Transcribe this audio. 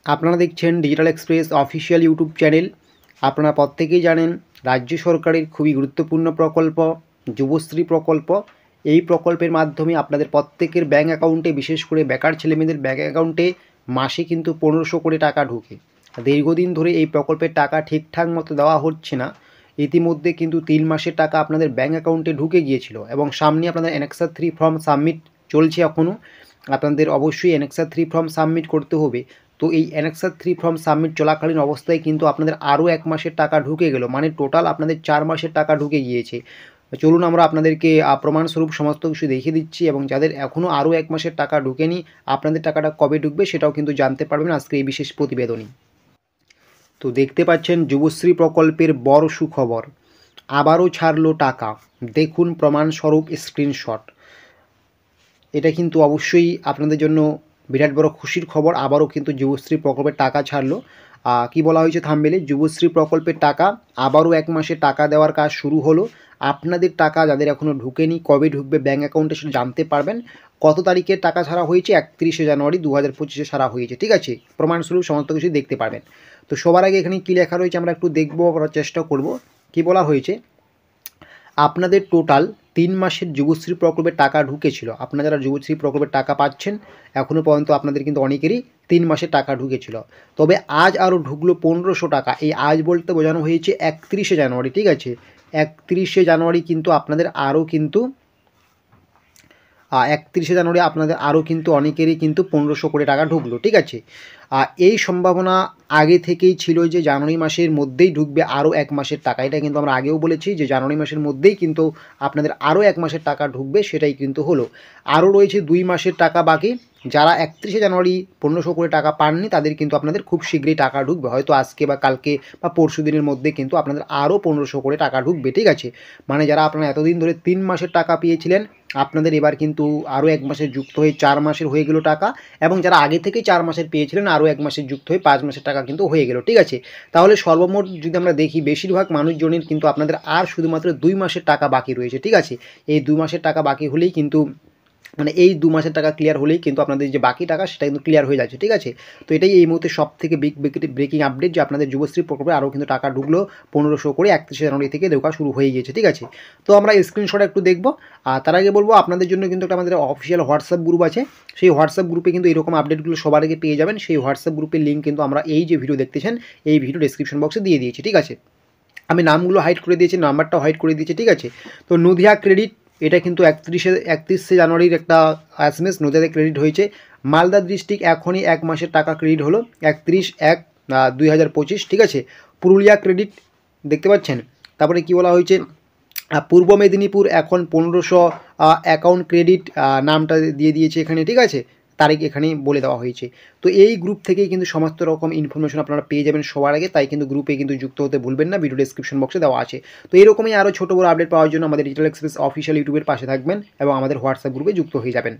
আপনারা দেখছেন digital express official YouTube channel. আপনারা প্রত্যেকেই জানেন রাজ্য সরকারের খুবই গুরুত্বপূর্ণ প্রকল্প যুবশ্রী প্রকল্প। এই প্রকল্পের মাধ্যমে আপনাদের প্রত্যেকের ব্যাঙ্ক অ্যাকাউন্টে, বিশেষ করে বেকার ছেলেমেয়েদের ব্যাঙ্ক অ্যাকাউন্টে মাসে কিন্তু 1500 করে টাকা ঢোকে। দীর্ঘদিন ধরে এই প্রকল্পের টাকা ঠিকঠাক মতো দেওয়া হচ্ছে না। ইতিমধ্যে কিন্তু 3 মাসের টাকা আপনাদের ব্যাঙ্ক অ্যাকাউন্টে ঢুকে গিয়েছিল এবং সামনে আপনাদের অ্যানেক্সার 3 ফর্ম সাবমিট চলছে এখনও। আপনাদের অবশ্যই অ্যানেক্সার 3 ফর্ম সাবমিট করতে হবে। তো এই অ্যানেক্সার 3 ফর্ম সাবমিট চলাকালীন অবস্থায় কিন্তু আপনাদের আরও 1 মাসের টাকা ঢুকে গেল, মানে টোটাল আপনাদের 4 মাসের টাকা ঢুকে গিয়েছে। চলুন আমরা আপনাদেরকে প্রমাণস্বরূপ সমস্ত কিছু দেখিয়ে দিচ্ছি, এবং যাদের এখনও আরও 1 মাসের টাকা ঢুকেনি আপনাদের টাকাটা কবে ঢুকবে সেটাও কিন্তু জানতে পারবেন আজকে এই বিশেষ প্রতিবেদনে। তো দেখতে পাচ্ছেন যুবশ্রী প্রকল্পের বড় সুখবর, আবারও ছাড়লো টাকা, দেখুন প্রমাণস্বরূপ স্ক্রিনশট। এটা কিন্তু অবশ্যই আপনাদের জন্য বিরাট বড় খুশির খবর। আবারও কিন্তু যুবশ্রী প্রকল্পের টাকা ছাড়লো। কি বলা হয়েছে থাম্বনেলে, যুবশ্রী প্রকল্পের টাকা আবারও 1 মাসে টাকা দেওয়ার কাজ শুরু হলো। আপনাদের টাকা যাদের এখনও ঢুকেনি, কবে ঢুকবে ব্যাঙ্ক অ্যাকাউন্টে সেটা জানতে পারবেন। কত তারিখে টাকা ছাড়া হয়েছে? 31শে জানুয়ারি 2025-এ ছাড়া হয়েছে, ঠিক আছে। প্রমাণস্বরূপ সমস্ত কিছু দেখতে পারবেন। তো সবার আগে এখানে কী লেখা রয়েছে আমরা একটু দেখবো, করার চেষ্টা করব। কি বলা হয়েছে, আপনাদের টোটাল 3 মাসের যুবশ্রী প্রকল্পের টাকা ঢুকেছিল। আপনারা যারা যুবশ্রী প্রকল্পের টাকা পাচ্ছেন এখনও পর্যন্ত আপনাদের কিন্তু অনেকেরই 3 মাসের টাকা ঢুকেছিল। তবে আজ আরও ঢুকলো 1500 টাকা। এই আজ বলতে বোঝানো হয়েছে 31শে জানুয়ারি, ঠিক আছে। 31শে জানুয়ারি কিন্তু আপনাদের আরও কিন্তু 31শে জানুয়ারি আপনাদের আরও কিন্তু অনেকেরই কিন্তু 1500 করে টাকা ঢুকলো, ঠিক আছে। এই সম্ভাবনা আগে থেকেই ছিল যে জানুয়ারি মাসের মধ্যেই ঢুকবে আরও 1 মাসের টাকা। এটা কিন্তু আমরা আগেও বলেছি যে জানুয়ারি মাসের মধ্যেই কিন্তু আপনাদের আরও 1 মাসের টাকা ঢুকবে, সেটাই কিন্তু হলো। আরও রয়েছে 2 মাসের টাকা বাকি। যারা 31শে জানুয়ারি 1500 করে টাকা পাননি তাদের কিন্তু আপনাদের খুব শীঘ্রই টাকা ঢুকবে, হয়তো আজকে বা কালকে বা পরশু দিনের মধ্যে কিন্তু আপনাদের আরও 1500 করে টাকা ঢুকবে, ঠিক আছে। মানে যারা আপনারা এতদিন ধরে 3 মাসের টাকা পেয়েছিলেন আপনাদের এবার কিন্তু আরও 1 মাসের যুক্ত হয়ে 4 মাসের হয়ে গেল টাকা, এবং যারা আগে থেকেই 4 মাসের পেয়েছিলেন আরও 1 মাসের যুক্ত হয়ে 5 মাসের টাকা কিন্তু হয়ে গেল, ঠিক আছে। তাহলে সর্বমোট যদি আমরা দেখি বেশিরভাগ মানুষজনের কিন্তু আপনাদের আর শুধুমাত্র 2 মাসের টাকা বাকি রয়েছে, ঠিক আছে। এই 2 মাসের টাকা বাকি হলেই কিন্তু, মানে এই 2 মাসের টাকা ক্লিয়ার হলেই কিন্তু আপনাদের যে বাকি টাকা সেটা কিন্তু ক্লিয়ার হয়ে যাচ্ছে, ঠিক আছে। তো এটাই এই মুহূর্তে সবথেকে ব্রেকিং আপডেট, যে আপনাদের যুবশ্রী প্রকল্পে আরও কিন্তু টাকা ঢুকলো 1500 করে 31শে জানুয়ারি থেকে ঢোকা শুরু হয়ে গিয়েছে, ঠিক আছে। তো আমরা স্ক্রিনশট একটু দেখব। আর তার আগে বলবো আপনাদের জন্য কিন্তু একটা আমাদের অফিসিয়াল হোয়াটসঅ্যাপ গ্রুপ আছে। সেই হোয়াটসঅ্যাপ গ্রুপে কিন্তু এরকম আপডেটগুলো সবার আগে পেয়ে যাবেন। সেই হোয়াটসঅ্যাপ গ্রুপের লিঙ্ক কিন্তু আমরা এই যে ভিডিও দেখতেছেন এই ভিডিও ডেসক্রিপশন বক্সে দিয়ে দিয়েছি, ঠিক আছে। আমি নামগুলো হাইড করে দিয়েছি, নাম্বারটাও হাইড করে দিয়েছি, ঠিক আছে। তো নদিয়া ক্রেডিট, এটা কিন্তু 31শে জানুয়ারির একটা SMS নদিয়াতে ক্রেডিট হয়েছে। মালদা ডিস্ট্রিক্ট এখনই 1 মাসের টাকা ক্রেডিট হলো 31/1/2025, ঠিক আছে। পুরুলিয়া ক্রেডিট দেখতে পাচ্ছেন। তারপরে কি বলা হয়েছে, পূর্ব মেদিনীপুর এখন 1500 অ্যাকাউন্ট ক্রেডিট নামটা দিয়ে দিয়েছে এখানে, ঠিক আছে। তারিখ এখানেই বলে দেওয়া হয়েছে। তো এই গ্রুপ থেকেই কিন্তু সমস্ত রকম ইনফরমেশন আপনারা পেয়ে যাবেন সবার আগে, তাই কিন্তু গ্রুপে কিন্তু যুক্ত হতে ভুলবেন না, ভিডিও ডেসক্রিপশন বক্সে দেওয়া আছে। তো এরকমই আরও ছোটো বড় আপডেট পাওয়ার জন্য আমাদের ডিজিটাল এক্সপ্রেস অফিসিয়াল ইউটিউবের পাশে থাকবেন এবং আমাদের হোয়াটসঅ্যাপ গ্রুপে যুক্ত হয়ে যাবেন।